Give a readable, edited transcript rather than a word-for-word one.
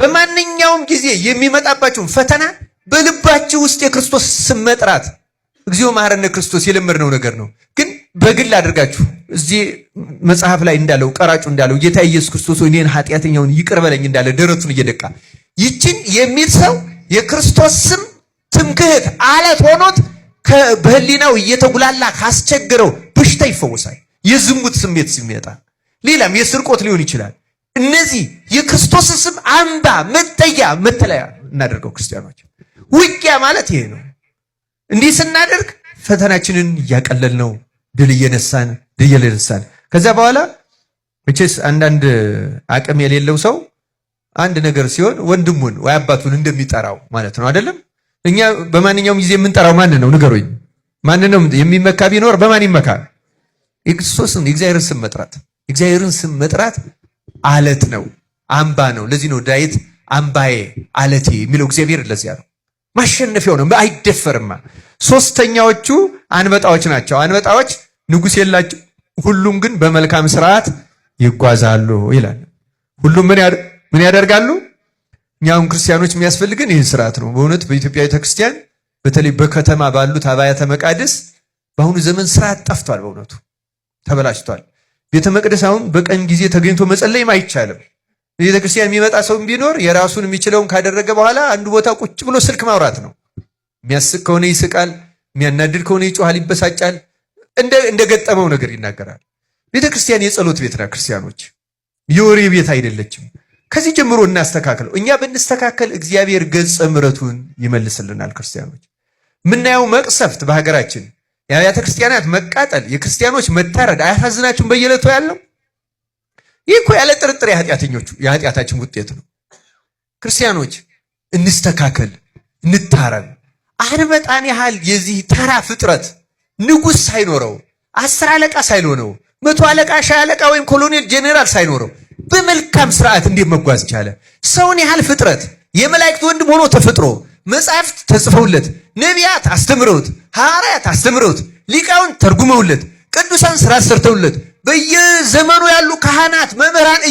በማንኛውም ጊዜ የሚመጣባችሁ ፈተና በልባችሁ ውስጥ የክርስቶስ ስም መጥራት እግዚኦ መሐረነ ክርስቶስ የለመድነው ነገር ነው። ግን በግል አድርጋችሁ እዚህ መጽሐፍ ላይ እንዳለው ቀራጩ እንዳለው ጌታ ኢየሱስ ክርስቶስ እኔን ኃጢአተኛውን ይቅር በለኝ እንዳለ ደረቱን እየደቃ ይችን የሚል ሰው የክርስቶስ ስም ትምክህት አለት ሆኖት በህሊናው እየተጉላላ ካስቸገረው በሽታ ይፈወሳል። የዝሙት ስሜት ሲመጣ ሌላም የስርቆት ሊሆን ይችላል። እነዚህ የክርስቶስ ስም አምባ መጠጊያ መተለያ እናደርገው ክርስቲያኖች። ውጊያ ማለት ይሄ ነው። እንዲህ ስናደርግ ፈተናችንን እያቀለል ነው ድል እየነሳን ከዛ በኋላ መቼስ አንዳንድ አቅም የሌለው ሰው አንድ ነገር ሲሆን ወንድሙን ወይ አባቱን እንደሚጠራው ማለት ነው አይደለም? እኛ በማንኛውም ጊዜ የምንጠራው ማን ነው ንገሩኝ? ማን ነው የሚመካ ቢኖር በማን ይመካ? የክርስቶስን የእግዚአብሔርን ስም መጥራት። የእግዚአብሔርን ስም መጥራት አለት ነው፣ አምባ ነው። ለዚህ ነው ዳዊት አምባዬ አለቴ የሚለው እግዚአብሔር ለዚያ ነው። ማሸነፊያው ነው፣ አይደፈርማ። ሶስተኛዎቹ አንበጣዎች ናቸው። አንበጣዎች ንጉስ የላቸው፣ ሁሉም ግን በመልካም ስርዓት ይጓዛሉ ይላል። ሁሉም ምን ያደርጋሉ? እኛም ክርስቲያኖች የሚያስፈልገን ይህን ስርዓት ነው። በእውነት በኢትዮጵያ ቤተክርስቲያን በተለይ በከተማ ባሉት አብያተ መቃድስ በአሁኑ ዘመን ስርዓት ጠፍቷል። በእውነቱ ተበላሽቷል። ቤተ መቅደስ አሁን በቀን ጊዜ ተገኝቶ መጸለይም አይቻልም። ቤተክርስቲያን የሚመጣ ሰው ቢኖር የራሱን የሚችለውን ካደረገ በኋላ አንዱ ቦታ ቁጭ ብሎ ስልክ ማውራት ነው። የሚያስቅ ከሆነ ይስቃል፣ የሚያናድድ ከሆነ ይጮሃል፣ ይበሳጫል፣ እንደገጠመው ነገር ይናገራል። ቤተክርስቲያን የጸሎት ቤት ናት። ክርስቲያኖች የወሬ ቤት አይደለችም። ከዚህ ጀምሮ እናስተካክለው። እኛ ብንስተካከል እግዚአብሔር ገጸ ምሕረቱን ይመልስልናል። ክርስቲያኖች ምናየው መቅሰፍት በሀገራችን የአብያተ ክርስቲያናት መቃጠል፣ የክርስቲያኖች መታረድ አያሳዝናችሁም? በየዕለቱ ያለው ይህ እኮ ያለ ጥርጥር የኃጢአታችን ውጤት ነው። ክርስቲያኖች እንስተካከል፣ እንታረም። አንበጣን ያህል የዚህ ተራ ፍጥረት ንጉሥ ሳይኖረው 10 አለቃ ሳይሆነው 100 አለቃ፣ 50 አለቃ ወይም ኮሎኔል ጄኔራል ሳይኖረው በመልካም ስርዓት እንዴት መጓዝ ቻለ? ሰውን ያህል ፍጥረት የመላእክት ወንድም ሆኖ ተፈጥሮ መጻሕፍት ተጽፈውለት፣ ነቢያት አስተምረውት፣ ሐዋርያት አስተምረውት፣ ሊቃውንት ተርጉመውለት፣ ቅዱሳን ሥራ ሰርተውለት፣ በየዘመኑ ያሉ ካህናት መምህራን